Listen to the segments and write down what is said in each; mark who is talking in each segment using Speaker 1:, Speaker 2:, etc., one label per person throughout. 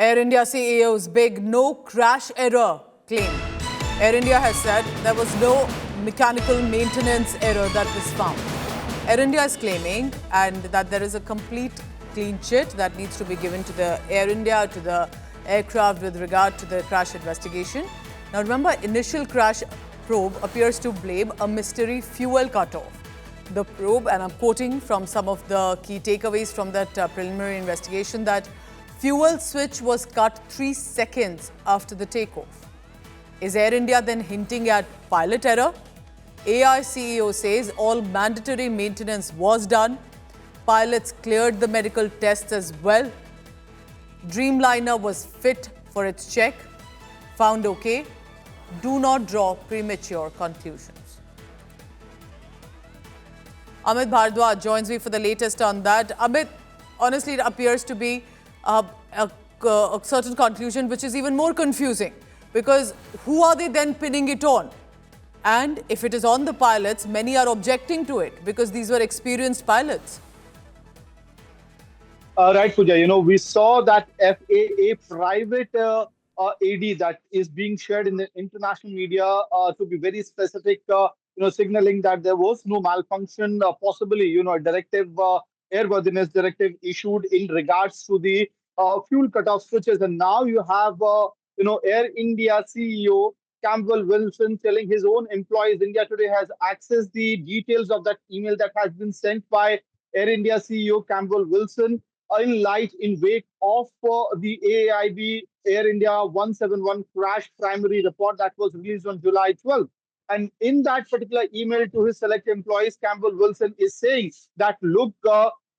Speaker 1: Air India CEO's big no crash error claim. Air India has said there was no mechanical maintenance error that was found. Air India is claiming and that there is a complete clean sheet that needs to be given to the Air India, to the aircraft with regard to the crash investigation. Now remember, initial crash probe appears to blame a mystery fuel cutoff. The probe, and I'm quoting from some of the key takeaways from that preliminary investigation, that fuel switch was cut 3 seconds after the takeoff. Is Air India then hinting at pilot error? AI CEO says all mandatory maintenance was done. Pilots cleared the medical tests as well. Dreamliner was fit for its check. Found okay. Do not draw premature conclusions. Amit Bhardwaj joins me for the latest on that. Amit, honestly, it appears to be a certain conclusion which is even more confusing, because who are they then pinning it on? And if it is on the pilots, many are objecting to it because these were experienced pilots.
Speaker 2: Right, Pooja. We saw that FAA private AD that is being shared in the international media, to be very specific, signaling that there was no malfunction, possibly, a directive, airworthiness directive issued in regards to the fuel cutoff switches. And now you have, Air India CEO Campbell Wilson telling his own employees, India Today has accessed the details of that email that has been sent by Air India CEO Campbell Wilson in wake of the AAIB Air India 171 crash primary report that was released on July 12th. And in that particular email to his select employees, Campbell Wilson is saying that, look,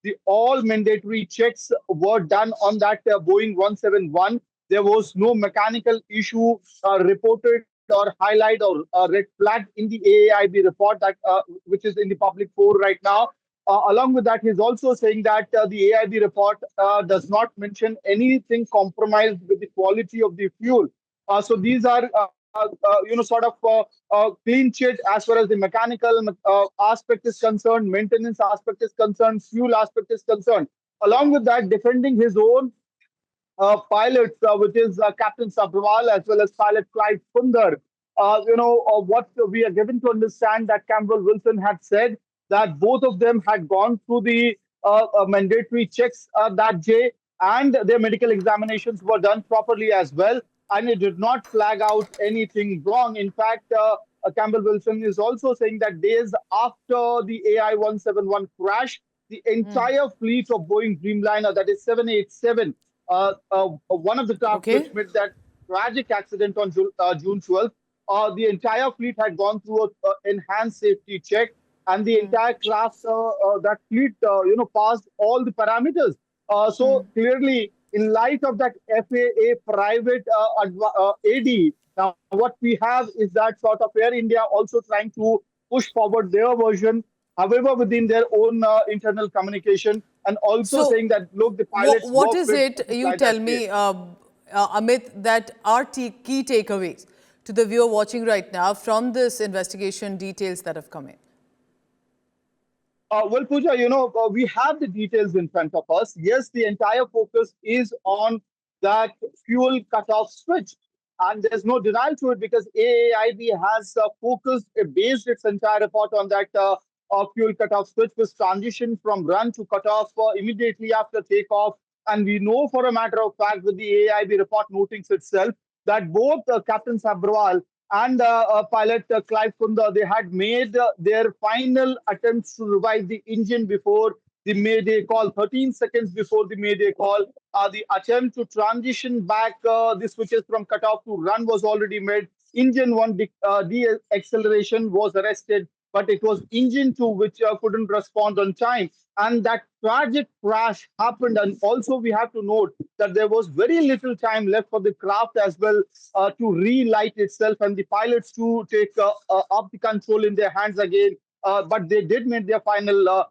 Speaker 2: the all mandatory checks were done on that Boeing 171. There was no mechanical issue reported or highlight or red flag in the AAIB report that which is in the public forum right now. Along with that, he's also saying that the AIB report does not mention anything compromised with the quality of the fuel. So these are, sort of clean sheet as far as the mechanical aspect is concerned, maintenance aspect is concerned, fuel aspect is concerned. Along with that, defending his own pilots, which is Captain Sabharwal as well as pilot Clive Sundar. What we are given to understand that Campbell Wilson had said that both of them had gone through the mandatory checks that day, and their medical examinations were done properly as well, and it did not flag out anything wrong. In fact, Campbell Wilson is also saying that days after the AI 171 crash, the entire fleet of Boeing Dreamliner, that is 787, one of the craft which made that tragic accident on June 12th, the entire fleet had gone through an enhanced safety check, and the entire craft, that fleet, passed all the parameters. So clearly, in light of that FAA private AD, now what we have is that sort of Air India also trying to push forward their version, however, within their own internal communication, and also saying that, look, the pilots.
Speaker 1: What is it, you tell me, Amit, that are key takeaways to the viewer watching right now from this investigation details that have come in?
Speaker 2: Well, Pooja, we have the details in front of us. Yes, the entire focus is on that fuel cutoff switch. And there's no denial to it because AAIB has based its entire report on that fuel cutoff switch, was transitioned from run to cutoff immediately after takeoff. And we know for a matter of fact with the AAIB report notings itself that both Captain Sabharwal and pilot Clive Sundar, they had made their final attempts to revive the engine before the Mayday call, 13 seconds before the Mayday call. The attempt to transition back the switches from cutoff to run was already made. Engine 1 de-acceleration was arrested, but it was engine 2 which couldn't respond on time. And that tragic crash happened. And also we have to note that there was very little time left for the craft as well to relight itself and the pilots to take up the control in their hands again. But they did make their final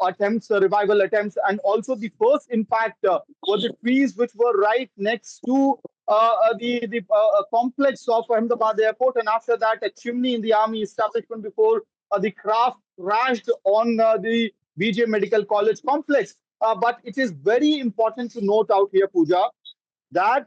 Speaker 2: attempts, revival attempts. And also the first impact was the trees which were right next to the complex of Ahmedabad airport. And after that, a chimney in the army establishment before the craft crashed on the BJ Medical College complex. But it is very important to note out here, Pooja, that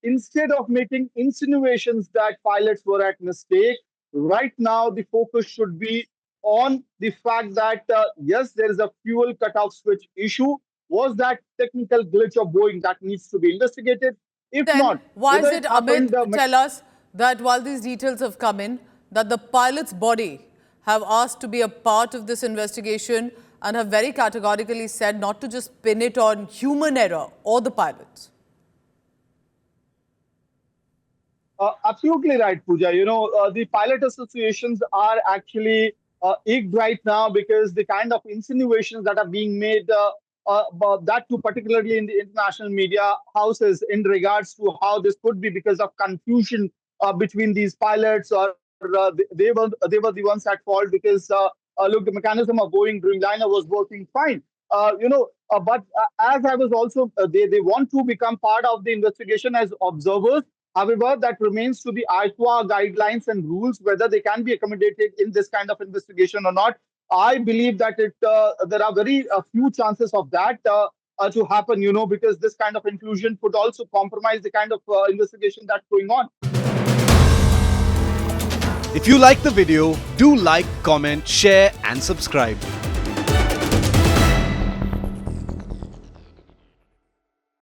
Speaker 2: instead of making insinuations that pilots were at mistake, right now the focus should be on the fact that yes, there is a fuel cutoff switch issue. Was that technical glitch of Boeing that needs to be investigated? If
Speaker 1: Then
Speaker 2: not,
Speaker 1: why
Speaker 2: whether
Speaker 1: is it,
Speaker 2: it happened,
Speaker 1: Amit, tell us that while these details have come in, that the pilot's body have asked to be a part of this investigation and have very categorically said not to just pin it on human error or the pilots?
Speaker 2: Absolutely right, Pooja. The pilot associations are actually igged right now because the kind of insinuations that are being made, about that too particularly in the international media houses, in regards to how this could be because of confusion between these pilots, or they were the ones at fault because look, the mechanism of Boeing Dreamliner was working fine. But as I was also, they want to become part of the investigation as observers. However, that remains to the IQA guidelines and rules whether they can be accommodated in this kind of investigation or not. I believe that there are very few chances of that to happen, because this kind of inclusion could also compromise the kind of investigation that's going on.
Speaker 3: If you like the video, do like, comment, share and subscribe.